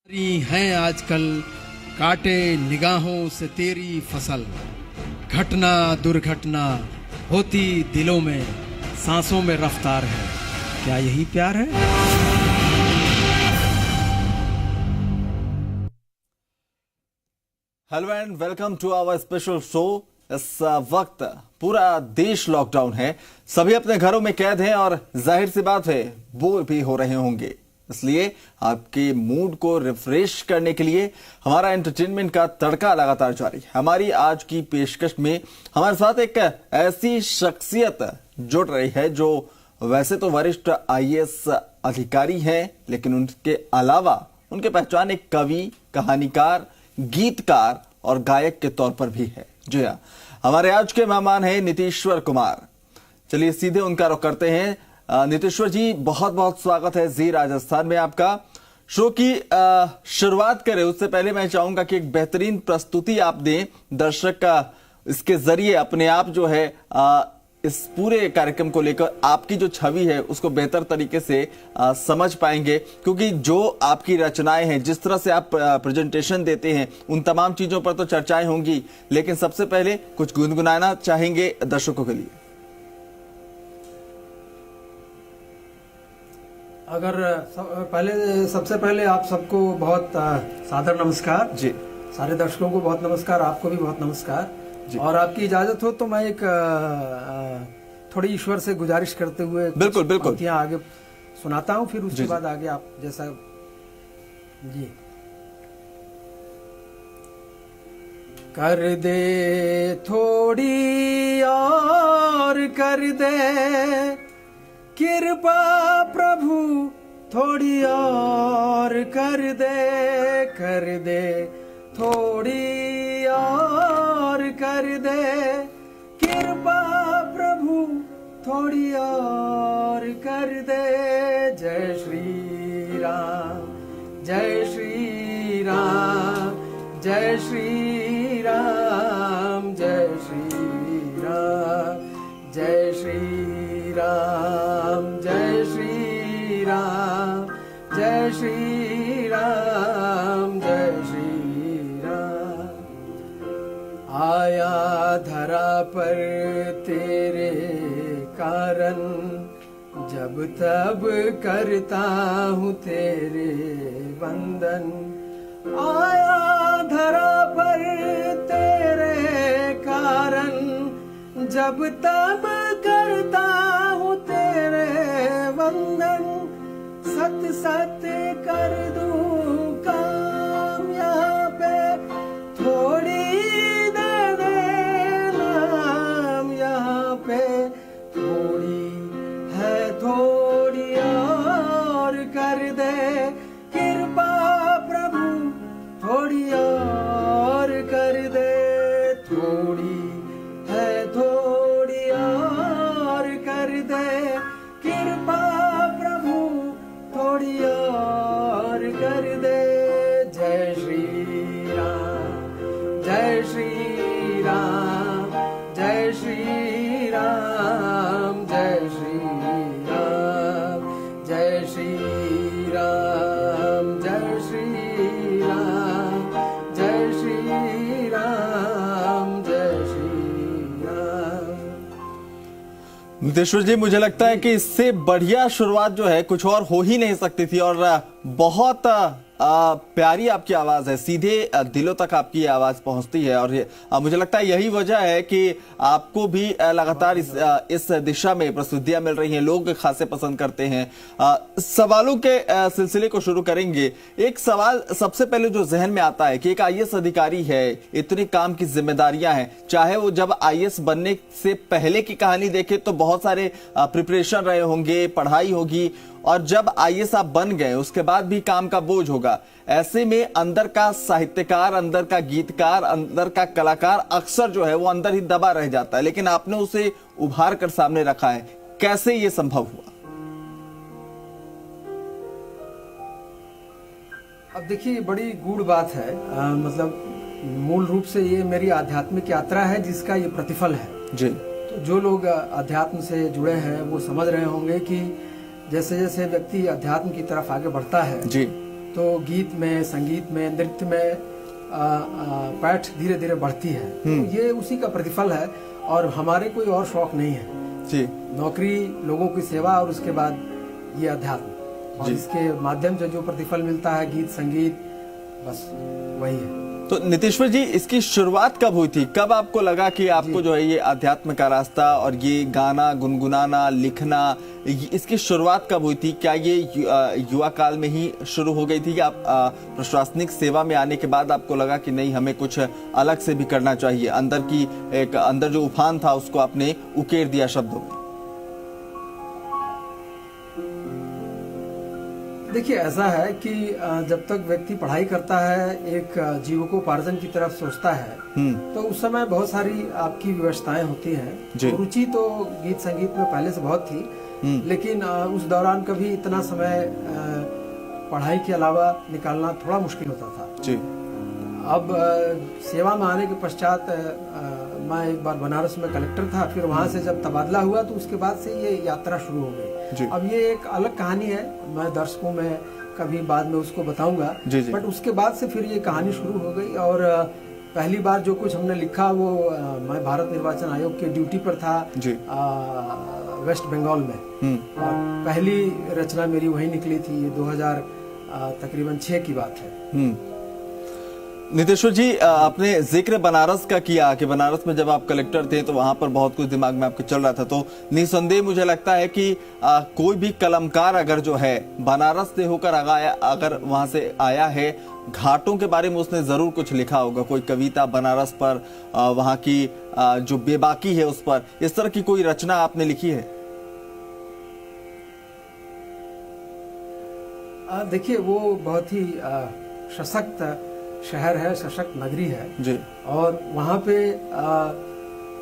हैं आजकल काटे निगाहों से तेरी फसल, घटना दुर्घटना होती दिलों में, सांसों में रफ्तार है, क्या यही प्यार है? Hello and welcome to our special show. इस वक्त पूरा देश लॉकडाउन है, सभी अपने घरों में कैद हैं और जाहिर सी बात है बोर भी हो रहे होंगे। इसलिए आपके मूड को रिफ्रेश करने के लिए हमारा एंटरटेनमेंट का तड़का लगातार जारी है। हमारी आज की पेशकश में हमारे साथ एक ऐसी शख्सियत जुड़ रही है जो वैसे तो वरिष्ठ आईएएस अधिकारी हैं, लेकिन उनके अलावा उनके पहचान एक कवि, कहानीकार, गीतकार और गायक के तौर पर भी है। जी हाँ, हमारे आज के मेहमान हैं नीतीश्वर कुमार। चलिए सीधे उनका रुख करते हैं। नीतीश्वर जी, बहुत बहुत स्वागत है जी राजस्थान में आपका। शो की शुरुआत करें उससे पहले मैं चाहूंगा कि एक बेहतरीन प्रस्तुति आप दें, दर्शक का इसके जरिए अपने आप जो है इस पूरे कार्यक्रम को लेकर आपकी जो छवि है उसको बेहतर तरीके से समझ पाएंगे, क्योंकि जो आपकी रचनाएं हैं, जिस तरह से आप प्रेजेंटेशन देते हैं, उन तमाम चीजों पर तो चर्चाएं होंगी, लेकिन सबसे पहले कुछ गुनगुनाना चाहेंगे दर्शकों के लिए। अगर सबसे पहले आप सबको बहुत सादर नमस्कार जी। सारे दर्शकों को बहुत नमस्कार, आपको भी बहुत नमस्कार। और आपकी इजाजत हो तो मैं एक थोड़ी ईश्वर से गुजारिश करते हुए बिल्कुल बिल्कुल आगे सुनाता हूँ, फिर उसके बाद आगे आप जैसा जी। कर दे थोड़ी और कर दे कृपा प्रभु, थोड़ी और कर दे थोड़ी और कर दे कृपा प्रभु, थोड़ी और कर दे। जय श्री राम, जय श्री राम, जय श्री राम, जय श्री राम, जय श्री राम, जय श्री राम, जय श्री राम, जय श्री राम। आया धरा पर तेरे कारण, जब तब करता हूँ तेरे वंदन। आया धरा पर तेरे कारण, जब तब करता हूँ तेरे वंदन। सत सत कर दूं काम यहाँ पे, थोड़ी दे दे नाम यहाँ पे। थोड़ी है थोड़ी और कर दे कृपा प्रभु, थोड़ी और कर दे। थोड़ी है थोड़ी और कर दे कृपा प्रभु, थोड़ी और कर दे। जय श्री राम, जय श्री राम, जय श्री राम, जय श्री राम, जय श्री राम, जय श्री राम, जय श्री राम, जय श्री राम। नीतीश्वर जी, मुझे लगता है कि इससे बढ़िया शुरुआत जो है कुछ और हो ही नहीं सकती थी, और बहुत प्यारी आपकी आवाज है, सीधे दिलों तक आपकी आवाज पहुंचती है। और मुझे लगता है यही वजह है कि आपको भी लगातार इस दिशा में प्रसिद्धियां मिल रही हैं, लोग खासे पसंद करते हैं। सवालों के सिलसिले को शुरू करेंगे। एक सवाल सबसे पहले जो जहन में आता है कि एक आईएएस अधिकारी है, इतने काम की जिम्मेदारियां हैं, चाहे वो जब आईएएस बनने से पहले की कहानी देखे तो बहुत सारे प्रिपरेशन रहे होंगे, पढ़ाई होगी, और जब आईएएस आप बन गए उसके बाद भी काम का बोझ होगा। ऐसे में अंदर का साहित्यकार, अंदर का गीतकार, अंदर का कलाकार अक्सर जो है वो अंदर ही दबा रह जाता है, लेकिन आपने उसे उभार कर सामने रखा है। कैसे ये संभव हुआ? अब देखिए, बड़ी गूढ़ बात है। मतलब मूल रूप से ये मेरी आध्यात्मिक यात्रा है जिसका ये प्रतिफल है जी। तो जो लोग अध्यात्म से जुड़े हैं वो समझ रहे होंगे कि जैसे जैसे व्यक्ति अध्यात्म की तरफ आगे बढ़ता है जी, तो गीत में, संगीत में, नृत्य में पैठ धीरे धीरे बढ़ती है। तो ये उसी का प्रतिफल है और हमारे कोई और शौक नहीं है जी। नौकरी, लोगों की सेवा और उसके बाद ये अध्यात्म, और इसके माध्यम से जो प्रतिफल मिलता है गीत संगीत, बस वही है। तो नीतीश्वर जी, इसकी शुरुआत कब हुई थी? कब आपको लगा कि आपको जो है ये अध्यात्म का रास्ता और ये गाना गुनगुनाना, लिखना, इसकी शुरुआत कब हुई थी? क्या ये युवा काल में ही शुरू हो गई थी कि आप प्रशासनिक सेवा में आने के बाद आपको लगा कि नहीं, हमें कुछ अलग से भी करना चाहिए? अंदर जो उफान था उसको आपने उकेर दिया शब्दों में? देखिए, ऐसा है कि जब तक व्यक्ति पढ़ाई करता है, एक जीविकोपार्जन की तरफ सोचता है, तो उस समय बहुत सारी आपकी व्यवस्थाएं होती हैं। रुचि तो गीत संगीत में पहले से बहुत थी, लेकिन उस दौरान कभी इतना समय पढ़ाई के अलावा निकालना थोड़ा मुश्किल होता था जी। अब सेवा में आने के पश्चात मैं एक बार बनारस में कलेक्टर था, फिर वहां से जब तबादला हुआ तो उसके बाद से ये यात्रा शुरू हो गई। अब ये एक अलग कहानी है, मैं दर्शकों में कभी बाद में उसको बताऊंगा, बट उसके बाद से फिर ये कहानी शुरू हो गई। और पहली बार जो कुछ हमने लिखा वो मैं भारत निर्वाचन आयोग के ड्यूटी पर था वेस्ट बंगाल में, और पहली रचना मेरी वहीं निकली थी। ये 2000 तकरीबन 6 की बात है। नीतीश्वर जी, आपने जिक्र बनारस का किया कि बनारस में जब आप कलेक्टर थे तो वहां पर बहुत कुछ दिमाग में आपके चल रहा था, तो निसंदेह मुझे लगता है कि कोई भी कलमकार अगर जो है बनारस से होकर अगर वहां से आया है, घाटों के बारे में उसने जरूर कुछ लिखा होगा, कोई कविता बनारस पर, वहां की जो बेबाकी है उस पर, इस तरह की कोई रचना आपने लिखी है? देखिए, वो बहुत ही सशक्त शहर है, सशक्त नगरी है जी। और वहाँ पे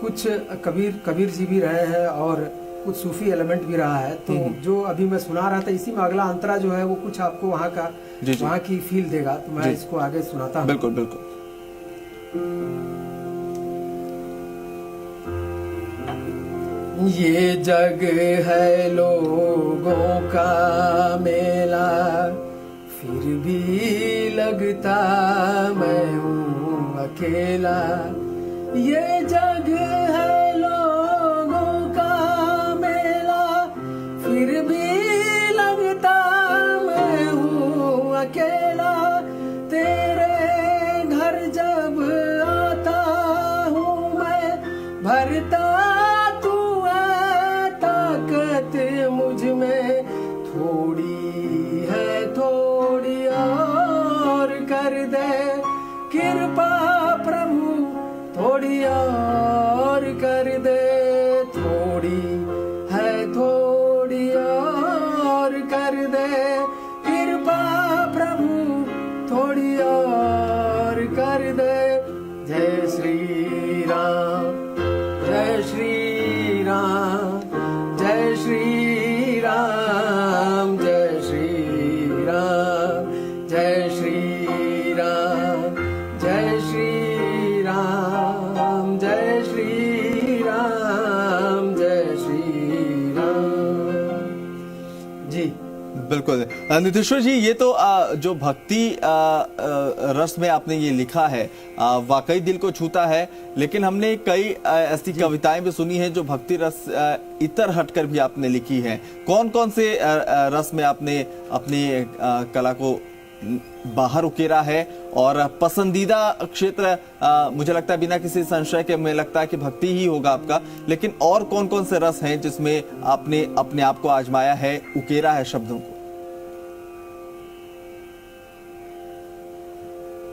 कुछ कबीर जी भी रहे हैं और कुछ सूफी एलिमेंट भी रहा है। तो जो अभी मैं सुना रहा था, इसी में अगला अंतरा जो है वो कुछ आपको वहाँ का वहाँ की फील देगा, तो मैं इसको आगे सुनाता हूँ। बिल्कुल बिल्कुल। ये जग है लोगों का मेला, फिर भी लगता मैं हूँ अकेला। ये जग है लोगों का मेला, फिर भी लगता मैं हूँ अकेला। तेरे घर जब आता हूँ मैं, भरता तू है ताकत मुझ में, थोड़ी है थोड़ी और कर दे कृपा प्रभु, थोड़ी और कर दे, थोड़ी है थोड़ी और कर दे कृपा प्रभु, थोड़ी और कर दे। जय श्री राम, जय श्री राम, जय श्री राम, जय श्री राम, जय श्री राम, जय श्री राम, जय श्री राम, जय श्री राम। जी बिल्कुल। नीतीश्वर जी, ये तो जो भक्ति रस में आपने ये लिखा है वाकई दिल को छूता है, लेकिन हमने कई ऐसी कविताएं भी सुनी हैं जो भक्ति रस इतर हटकर भी आपने लिखी हैं। कौन कौन से रस में आपने अपनी कला को बाहर उकेरा है? और पसंदीदा क्षेत्र मुझे लगता है बिना किसी संशय के मुझे लगता है कि भक्ति ही होगा आपका, लेकिन और कौन कौन से रस हैं जिसमें आपने अपने आप को आजमाया है, उकेरा है शब्दों को?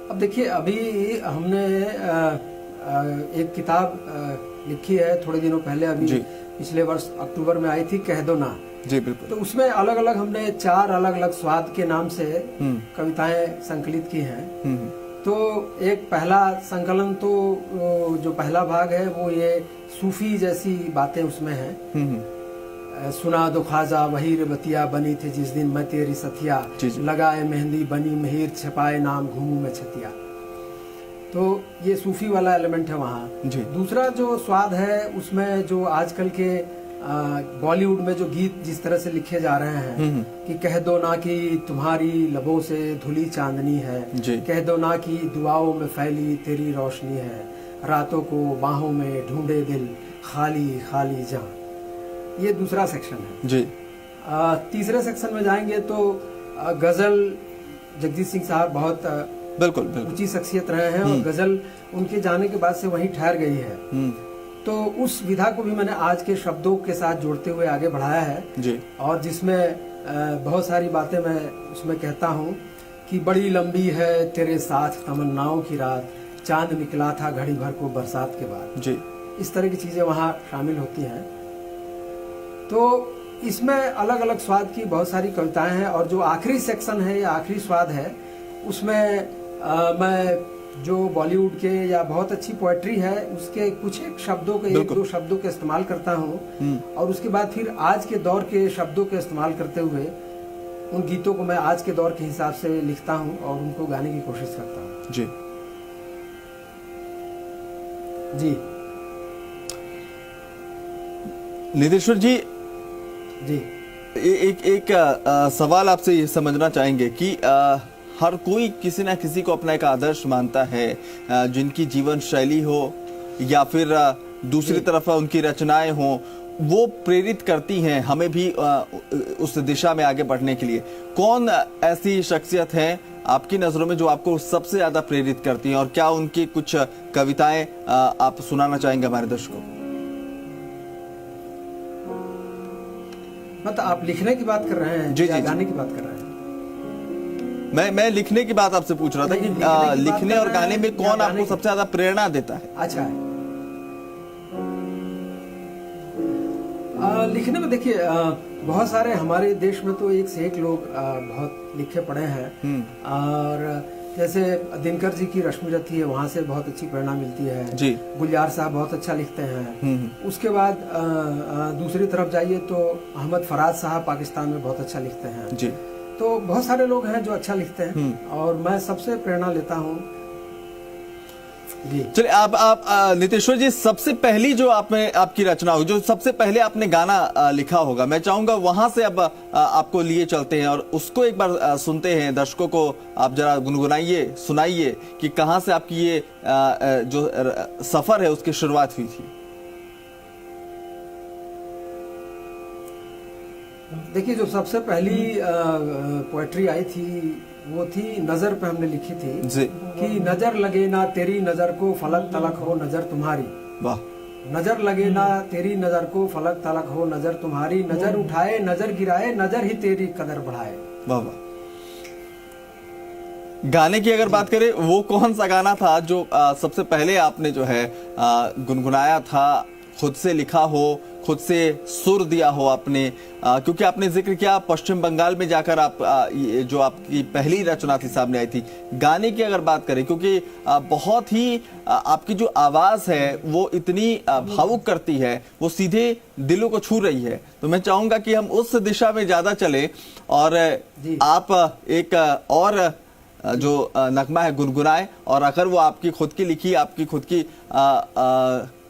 अब देखिए, अभी हमने एक किताब लिखी है थोड़े दिनों पहले, अभी पिछले वर्ष अक्टूबर में आई थी, कह दो ना। जी बिल्कुल। तो उसमें अलग अलग हमने 4 अलग अलग स्वाद के नाम से कविताएं संकलित की हैं। तो एक पहला संकलन, तो जो पहला भाग है वो ये सूफी जैसी बातें उसमें हैं। सुना दो ख्वाजा वही रबतिया, बनी थी जिस दिन मैं तेरी सथिया, लगाए मेहंदी बनी महिर, छपाए नाम घूमू मैं छतिया। तो ये सूफी वाला एलिमेंट है वहाँ। दूसरा जो स्वाद है उसमें जो आजकल के बॉलीवुड में जो गीत जिस तरह से लिखे जा रहे हैं कि कह दो ना कि तुम्हारी लबों से धुली चांदनी है, कह दो ना कि दुआओं में फैली तेरी रोशनी है, रातों को बाहों में ढूंढे दिल खाली खाली जहां। ये दूसरा सेक्शन है जी। तीसरे सेक्शन में जाएंगे तो गजल जगजीत सिंह साहब बहुत बिल्कुल ऊंची शख्सियत रहे हैं और गजल उनके जाने के बाद से वहीं ठहर गई है। तो उस विधा को भी मैंने आज के शब्दों के साथ जोड़ते हुए आगे बढ़ाया है जी। और जिसमें बहुत सारी बातें मैं उसमें कहता हूँ कि बड़ी लंबी है तेरे साथ तमन्नाओं की रात, चांद निकला था घड़ी भर को बरसात के बाद जी। इस तरह की चीजें वहाँ शामिल होती हैं। तो इसमें अलग अलग स्वाद की बहुत सारी कविताएं हैं और जो आखिरी सेक्शन है या आखिरी स्वाद है उसमें मैं जो बॉलीवुड के या बहुत अच्छी पोएट्री है उसके कुछ एक शब्दों के एक दो शब्दों के इस्तेमाल करता हूँ और उसके बाद फिर आज के दौर के शब्दों के इस्तेमाल करते हुए उन गीतों को मैं आज के दौर के हिसाब से लिखता हूँ और उनको गाने की कोशिश करता हूँ जी जी। निदेश्वर जी जी एक सवाल आपसे ये समझना चाहेंगे कि हर कोई किसी ना किसी को अपना एक आदर्श मानता है, जिनकी जीवन शैली हो या फिर दूसरी तरफ उनकी रचनाएं हो, वो प्रेरित करती हैं हमें भी उस दिशा में आगे बढ़ने के लिए। कौन ऐसी शख्सियत है आपकी नजरों में जो आपको सबसे ज्यादा प्रेरित करती हैं और क्या उनकी कुछ कविताएं आप सुनाना चाहेंगे हमारे दर्शकों को? मतलब आप लिखने की बात कर रहे हैं जी, या जी, गाने की बात कर रहे हैं? मैं लिखने की बात आपसे पूछ रहा था कि लिखने और गाने में कौन आपको सबसे ज्यादा प्रेरणा देता है? अच्छा है। लिखने में देखिए बहुत सारे हमारे देश में तो एक से एक लोग बहुत लिखे पढ़े हैं और जैसे दिनकर जी की रश्मिरथी है, वहाँ से बहुत अच्छी प्रेरणा मिलती है जी। गुलजार साहब बहुत अच्छा लिखते हैं। उसके बाद दूसरी तरफ जाइए तो अहमद फराज साहब पाकिस्तान में बहुत अच्छा लिखते हैं जी। तो बहुत सारे लोग हैं जो अच्छा लिखते हैं और मैं सबसे प्रेरणा लेता हूँ जी। चलिए आप नितेश्वर जी, सबसे पहली जो आपकी रचना हो, जो सबसे पहले आपने गाना लिखा होगा, मैं चाहूंगा वहां से अब आपको लिए चलते हैं और उसको एक बार सुनते हैं। दर्शकों को आप जरा गुनगुनाइए, सुनाइए कि कहां से आपकी ये जो सफर है उसकी शुरुआत हुई थी। देखिए जो सबसे पहली पोएट्री आई थी वो थी नजर पे, हमने लिखी थी जी। कि नजर लगे ना तेरी नजर को फलक तलक हो नजर तुम्हारी, वाह। नजर लगे ना तेरी नजर को फलक तलक हो नजर तुम्हारी, नजर उठाए नजर गिराए नजर ही तेरी कदर बढ़ाए, वाह वाह। गाने की अगर बात करें, वो कौन सा गाना था जो सबसे पहले आपने जो है गुनगुनाया था, खुद से लिखा हो, खुद से सुर दिया हो आपने? क्योंकि आपने जिक्र किया पश्चिम बंगाल में जाकर आप जो आपकी पहली रचना थी सामने आई थी। गाने की अगर बात करें, क्योंकि बहुत ही आपकी जो आवाज है वो इतनी भावुक करती है, वो सीधे दिलों को छू रही है, तो मैं चाहूंगा कि हम उस दिशा में ज्यादा चले और आप एक और जो नगमा है गुनगुनाए, और अगर वो आपकी खुद की लिखी, आपकी खुद की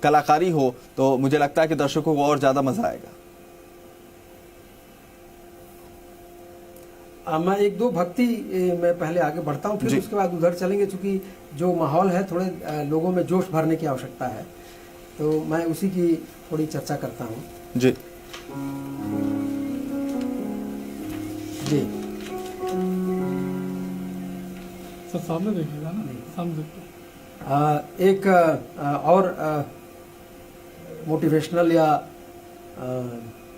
कलाकारी हो तो मुझे लगता है कि दर्शकों को और ज्यादा मजा आएगा। मैं एक दो भक्ति में पहले आगे बढ़ता हूँ, फिर उसके बाद उधर चलेंगे, क्योंकि जो माहौल है थोड़े लोगों में जोश भरने की आवश्यकता है, तो मैं उसी की थोड़ी चर्चा करता हूँ जी जी। सर सामने देखिएगा ना, सामने देखिए। एक और मोटिवेशनल या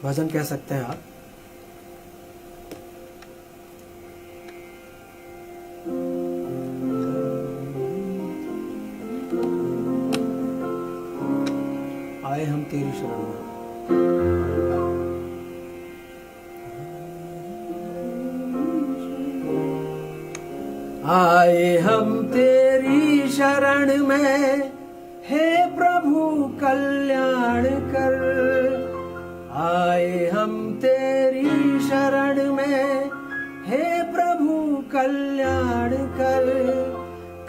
भजन कह सकते हैं आप। आए हम तेरी शरण में, आए हम तेरी शरण में, हे प्रभु कल्याण कर। आए हम तेरी शरण में, हे प्रभु कल्याण कर।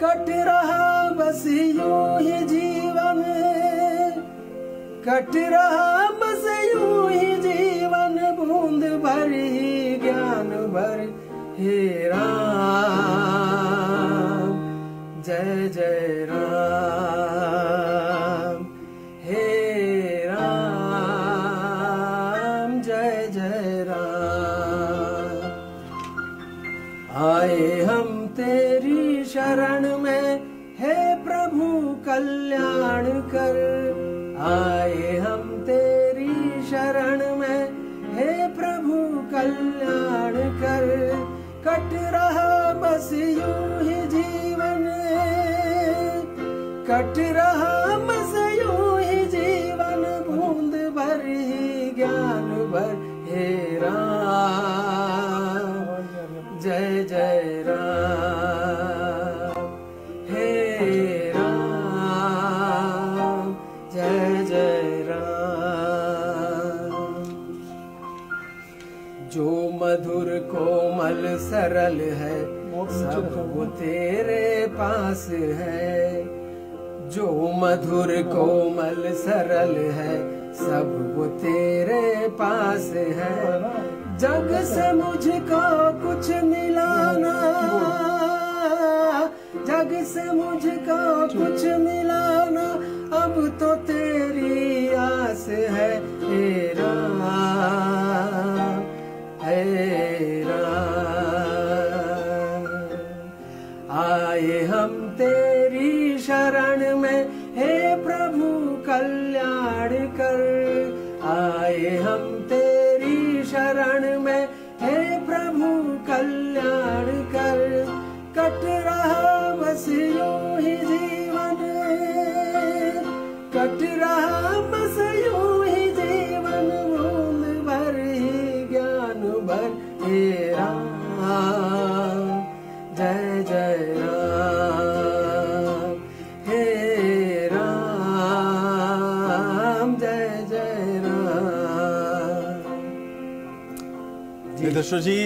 कट रहा बस यूं ही जीवन, कट रहा बस यूं यूं ही जीवन बूंद भर ही ज्ञान भर हे राम जय जय राम हे राम जय जय राम। आए हम तेरी शरण में हे प्रभु कल्याण कर। आए हम तेरी शरण में हे प्रभु कल्याण कर। कट रहा बस यूं ही जीवन कट रहा बस यूं ही जीवन बूंद भर ही ज्ञान भर हे राम जय जय राम हे राम जय जय राम। जो मधुर कोमल सरल है सब वो तेरे पास है। जो मधुर कोमल सरल है सब वो तेरे पास है। जग से मुझको कुछ मिलाना जग से मुझको कुछ मिलाना अब तो तेरी आस है हे राम हे राम। आए हम तेरी शरण में हे प्रभु कल्याण कर। आए हम तेरी शरण में हे प्रभु कल्याण कर। कट रहा बस यूं ही जीवन कट रहा बस यूं ही जीवन बूंद भर ही ज्ञान भर हे राम जय जय राम हे राम जय जय राम। दर्शक जी,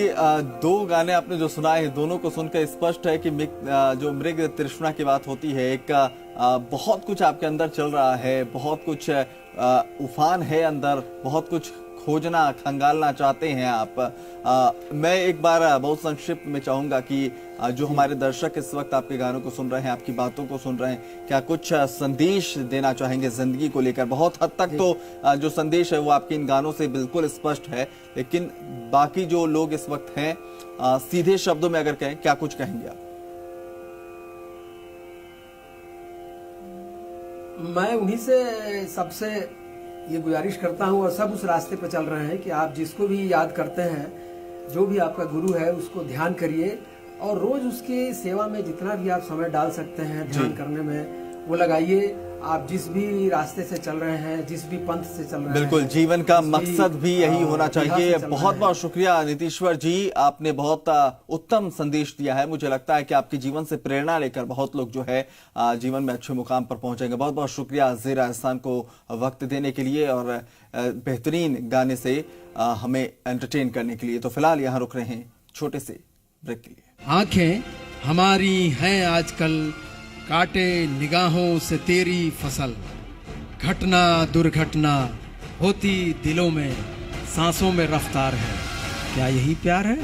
दो गाने आपने जो सुनाए हैं दोनों को सुनकर स्पष्ट है कि जो मृग तृष्णा की बात होती है, एक बहुत कुछ आपके अंदर चल रहा है, बहुत कुछ उफान है अंदर, बहुत कुछ खोजना खंगालना चाहते हैं आप। मैं एक बार बहुत संक्षिप्त में चाहूंगा कि जो हमारे दर्शक इस वक्त आपके गानों को सुन रहे हैं, आपकी बातों को सुन रहे हैं, क्या कुछ संदेश देना चाहेंगे जिंदगी को लेकर? बहुत हद तक तो जो संदेश है वो आपके इन गानों से बिल्कुल स्पष्ट है, लेकिन बाकी जो लोग इस वक्त हैं, सीधे शब्दों में अगर कहें, क्या कुछ कहेंगे आप? मैं उन्हीं से सबसे ये गुजारिश करता हूँ और सब उस रास्ते पर चल रहे हैं कि आप जिसको भी याद करते हैं, जो भी आपका गुरु है, उसको ध्यान करिए और रोज उसकी सेवा में जितना भी आप समय डाल सकते हैं ध्यान करने में वो लगाइए। आप जिस भी रास्ते से चल रहे हैं, जिस भी पंथ से चल रहे हैं, बिल्कुल जीवन का मकसद भी यही होना चाहिए। बहुत बहुत शुक्रिया नीतीश्वर जी, आपने बहुत उत्तम संदेश दिया है। मुझे लगता है कि आपके जीवन से प्रेरणा लेकर बहुत लोग जो है जीवन में अच्छे मुकाम पर पहुंचेंगे। बहुत बहुत शुक्रिया ज़ेर राजस्थान को वक्त देने के लिए और बेहतरीन गाने से हमें एंटरटेन करने के लिए। तो फिलहाल यहाँ रुक रहे हैं छोटे से ब्रेक के लिए। आंखें हमारी हैं आजकल, काटे निगाहों से तेरी फसल। घटना दुर्घटना होती दिलों में, सांसों में रफ्तार है। क्या यही प्यार है?